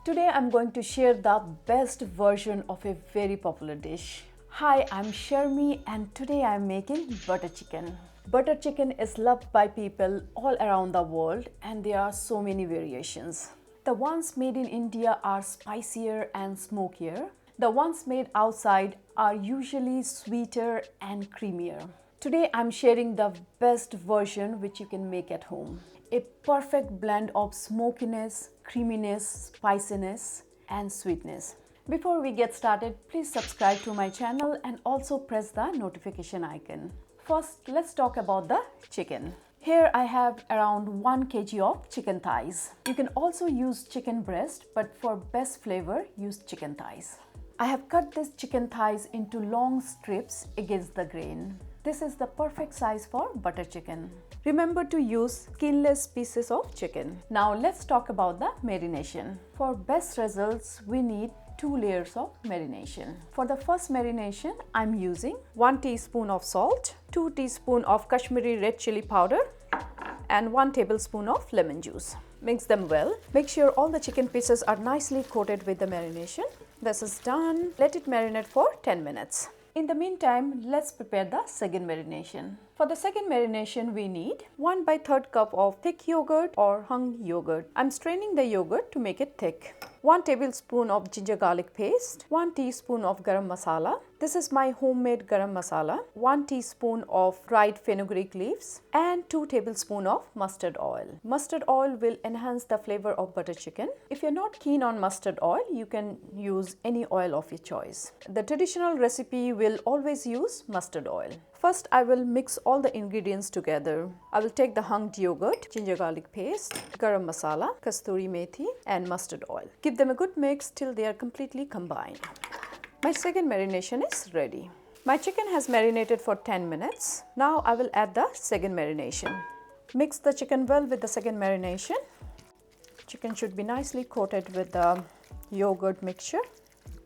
Today I'm going to share the best version of a very popular dish. Hi, I'm Sharmi and today I'm making butter chicken. Butter chicken is loved by people all around the world and there are so many variations. The ones made in India are spicier and smokier. The ones made outside are usually sweeter and creamier. Today I'm sharing the best version which you can make at home. A perfect blend of smokiness, creaminess, spiciness and sweetness. Before we get started, please subscribe to my channel and also press the notification icon. First, let's talk about the chicken. Here I have around 1 kg of chicken thighs. You can also use chicken breast, but for best flavor, use chicken thighs. I have cut this chicken thighs into long strips against the grain. This is the perfect size for butter chicken. Remember to use skinless pieces of chicken. Now let's talk about the marination. For best results, we need 2 layers of marination. For the first marination, I'm using 1 teaspoon of salt, 2 teaspoons of Kashmiri red chilli powder and 1 tablespoon of lemon juice. Mix them well. Make sure all the chicken pieces are nicely coated with the marination. This is done. Let it marinate for 10 minutes. In the meantime, let's prepare the second marination. For the second marination, we need 1/3 cup of thick yogurt or hung yogurt. I'm straining the yogurt to make it thick. 1 tablespoon of ginger garlic paste, 1 teaspoon of garam masala. This is my homemade garam masala. 1 teaspoon of dried fenugreek leaves and 2 tablespoons of mustard oil. Mustard oil will enhance the flavor of butter chicken. If you're not keen on mustard oil, you can use any oil of your choice. The traditional recipe will always use mustard oil. First, I will mix all the ingredients together. I will take the hung yogurt, ginger garlic paste, garam masala, kasturi methi and mustard oil. Give them a good mix till they are completely combined. My second marination is ready. My chicken has marinated for 10 minutes. Now I will add the second marination. Mix the chicken well with the second marination. Chicken should be nicely coated with the yogurt mixture.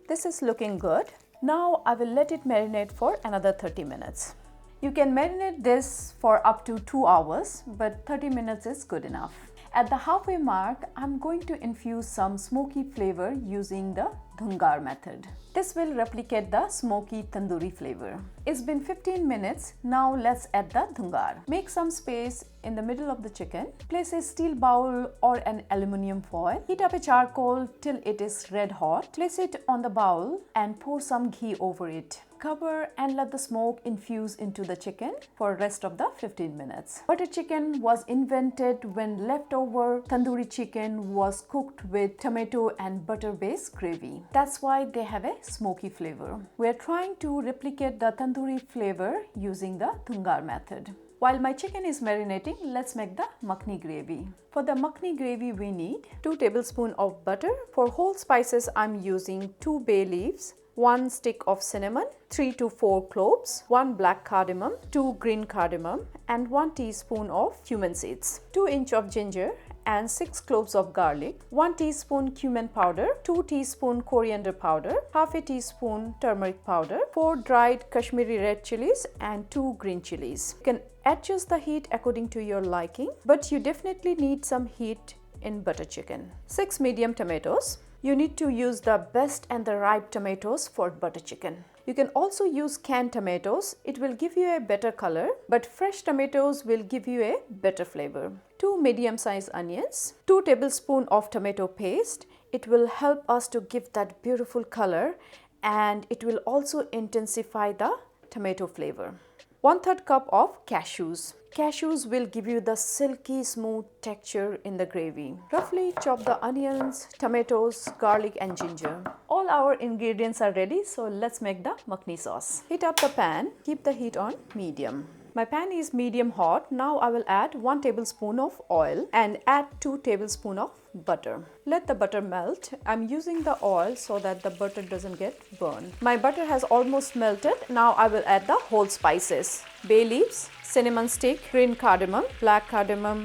This is looking good. Now I will let it marinate for another 30 minutes. You can marinate this for up to 2 hours, but 30 minutes is good enough. At the halfway mark, I'm going to infuse some smoky flavor using the dhungar method. This will replicate the smoky tandoori flavor. It's been 15 minutes. Now let's add the dhungar. Make some space in the middle of the chicken. Place a steel bowl or an aluminium foil. Heat up a charcoal till it is red hot. Place it on the bowl and pour some ghee over it. Cover and let the smoke infuse into the chicken for the rest of the 15 minutes. Butter chicken was invented when leftover tandoori chicken was cooked with tomato and butter based gravy. That's why they have a smoky flavor. We are trying to replicate the tandoori flavor using the dhungar method. While my chicken is marinating, let's make the makhni gravy. For the makhni gravy, we need 2 tablespoons of butter. For whole spices, I'm using 2 bay leaves, 1 stick of cinnamon, 3 to 4 cloves, 1 black cardamom, 2 green cardamom and 1 teaspoon of cumin seeds, 2 inch of ginger and 6 cloves of garlic, 1 teaspoon cumin powder, 2 teaspoon coriander powder, half a teaspoon turmeric powder, 4 dried Kashmiri red chilies and 2 green chilies. You can adjust the heat according to your liking, but you definitely need some heat in butter chicken. 6 medium tomatoes. You need to use the best and the ripe tomatoes for butter chicken. You can also use canned tomatoes. It will give you a better color, but fresh tomatoes will give you a better flavor. 2 medium-sized onions, 2 tablespoons of tomato paste. It will help us to give that beautiful color and it will also intensify the tomato flavor. 1/3 cup of cashews. Cashews will give you the silky smooth texture in the gravy. Roughly chop the onions, tomatoes, garlic and ginger. All our ingredients are ready, so let's make the makhni sauce. Heat up the pan. Keep the heat on medium. My pan is medium hot. Now I will add 1 tablespoon of oil and add 2 tablespoons of butter. Let the butter melt. I'm using the oil so that the butter doesn't get burned. My butter has almost melted. Now I will add the whole spices. Bay leaves, cinnamon stick, green cardamom, black cardamom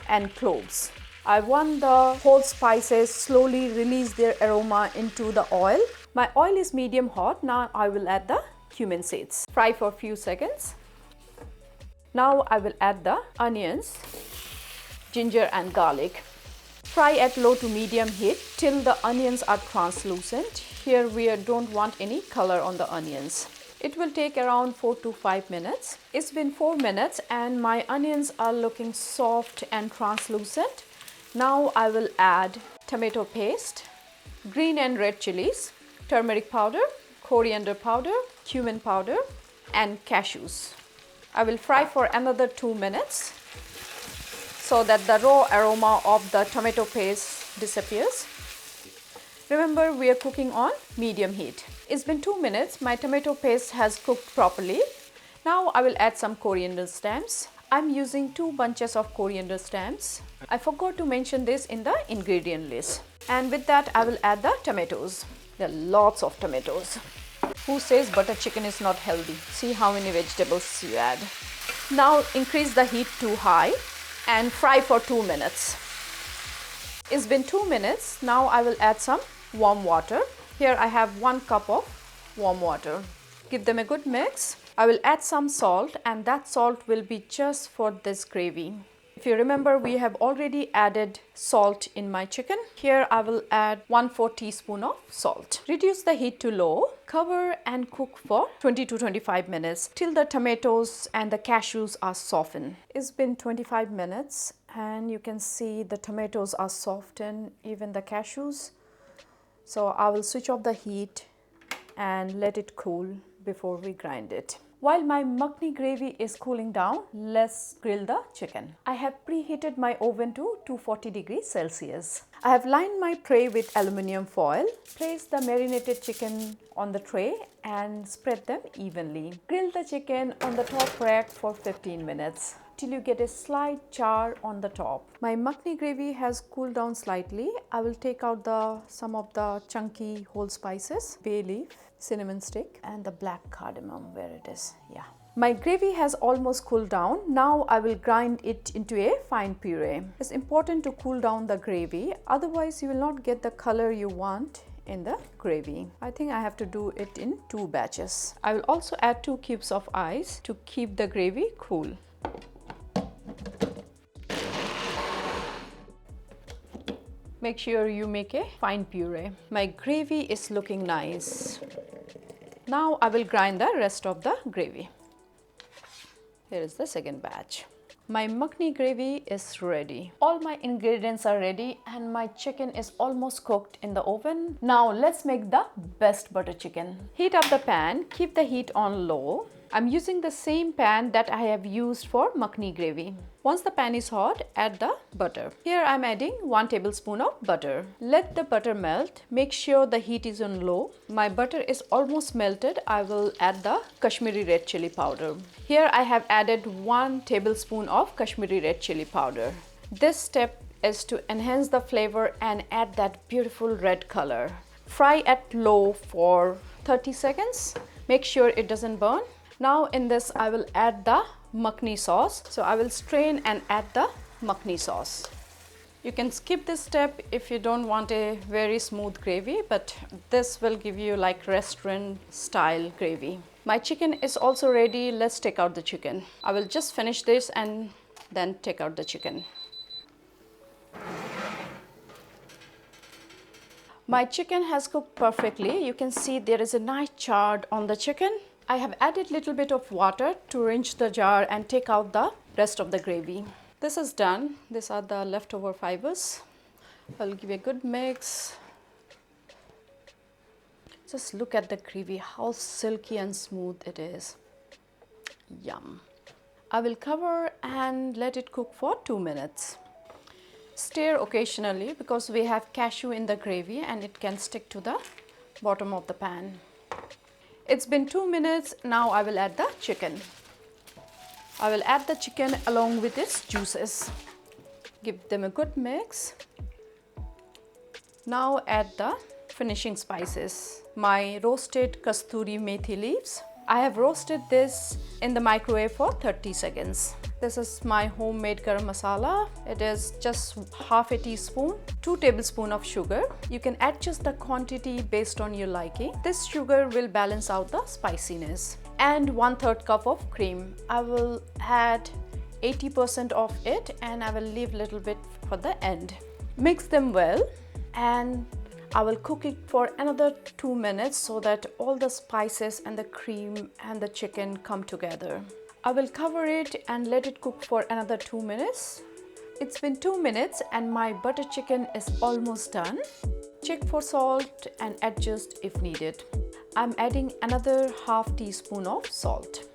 and cloves. I want the whole spices slowly release their aroma into the oil. My oil is medium hot. Now I will add the cumin seeds. Fry for a few seconds. Now I will add the onions, ginger and garlic. Fry at low to medium heat till the onions are translucent. Here we don't want any color on the onions. It will take around 4 to 5 minutes. It's been 4 minutes and my onions are looking soft and translucent. Now I will add tomato paste, green and red chilies, turmeric powder, coriander powder, cumin powder and cashews. I will fry for another 2 minutes so that the raw aroma of the tomato paste disappears. Remember, we are cooking on medium heat. It's been 2 minutes. My tomato paste has cooked properly. Now I will add some coriander stems. I'm using 2 bunches of coriander stems. I forgot to mention this in the ingredient list. And with that, I will add the tomatoes. There are lots of tomatoes. Who says butter chicken is not healthy? See how many vegetables you add. Now increase the heat to high and fry for 2 minutes. It's been 2 minutes. Now I will add some warm water. Here I have 1 cup of warm water. Give them a good mix. I will add some salt and that salt will be just for this gravy. If you remember, we have already added salt in my chicken. Here I will add 1/4 teaspoon of salt. Reduce the heat to low. Cover and cook for 20 to 25 minutes till the tomatoes and the cashews are softened. It's been 25 minutes and you can see the tomatoes are softened, even the cashews. So I will switch off the heat and let it cool before we grind it. While my makhni gravy is cooling down, let's grill the chicken. I have preheated my oven to 240 degrees Celsius. I have lined my tray with aluminum foil. Place the marinated chicken on the tray and spread them evenly. Grill the chicken on the top rack for 15 minutes till you get a slight char on the top. My makhni gravy has cooled down slightly. I will take out some of the chunky whole spices, bay leaf, cinnamon stick and the black cardamom, where it is. Yeah. My gravy has almost cooled down. Now I will grind it into a fine puree. It's important to cool down the gravy, otherwise you will not get the color you want in the gravy. I think I have to do it in 2 batches. I will also add 2 cubes of ice to keep the gravy cool. Make sure you make a fine puree. My gravy is looking nice. Now I will grind the rest of the gravy. Here is the second batch. My makhni gravy is ready. All my ingredients are ready and my chicken is almost cooked in the oven. Now let's make the best butter chicken. Heat up the pan, keep the heat on low. I'm using the same pan that I have used for makhni gravy. Once the pan is hot, add the butter. Here I'm adding 1 tablespoon of butter. Let the butter melt. Make sure the heat is on low. My butter is almost melted. I will add the Kashmiri red chili powder. Here I have added 1 tablespoon of Kashmiri red chili powder. This step is to enhance the flavor and add that beautiful red color. Fry at low for 30 seconds. Make sure it doesn't burn. Now in this I will add the makhni sauce. So I will strain and add the makhni sauce. You can skip this step if you don't want a very smooth gravy, but this will give you like restaurant style gravy. My chicken is also ready. Let's take out the chicken. I will just finish this and then take out the chicken. My chicken has cooked perfectly. You can see there is a nice char on the chicken. I have added little bit of water to rinse the jar and take out the rest of the gravy. This is done. These are the leftover fibers. I'll give a good mix. Just look at the gravy, how silky and smooth it is. Yum. I will cover and let it cook for 2 minutes. Stir occasionally because we have cashew in the gravy and it can stick to the bottom of the pan. It's been 2 minutes. Now I will add the chicken. I will add the chicken along with its juices. Give them a good mix. Now add the finishing spices. My roasted kasturi methi leaves. I have roasted this in the microwave for 30 seconds. This is my homemade garam masala. It is just half a teaspoon, 2 tablespoons of sugar. You can adjust the quantity based on your liking. This sugar will balance out the spiciness. And 1/3 cup of cream. I will add 80% of it and I will leave a little bit for the end. Mix them well and I will cook it for another 2 minutes so that all the spices and the cream and the chicken come together. I will cover it and let it cook for another 2 minutes. It's been 2 minutes and my butter chicken is almost done. Check for salt and adjust if needed. I'm adding another half teaspoon of salt.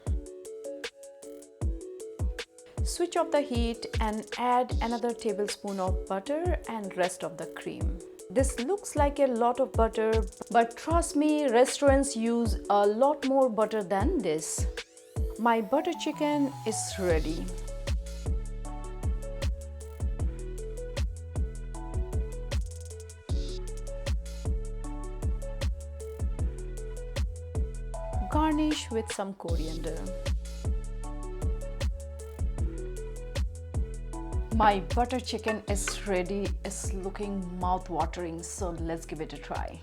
Switch off the heat and add another tablespoon of butter and rest of the cream. This looks like a lot of butter, but trust me, restaurants use a lot more butter than this. My butter chicken is ready. Garnish with some coriander. My butter chicken is ready. It's looking mouth-watering, so let's give it a try.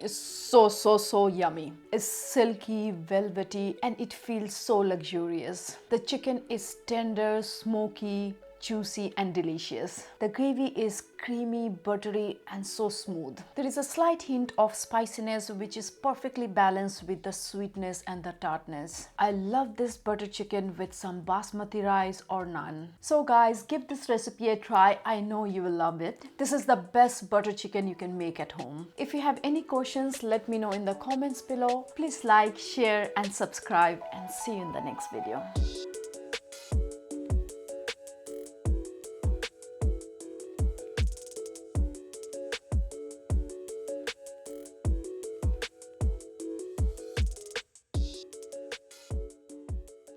It's so yummy. It's silky, velvety, and it feels so luxurious. The chicken is tender, smoky, juicy and delicious. The gravy is creamy, buttery and so smooth. There is a slight hint of spiciness which is perfectly balanced with the sweetness and the tartness. I love this butter chicken with some basmati rice or naan. So guys, give this recipe a try. I know you will love it. This is the best butter chicken you can make at home. If you have any questions, let me know in the comments below. Please like, share and subscribe and see you in the next video.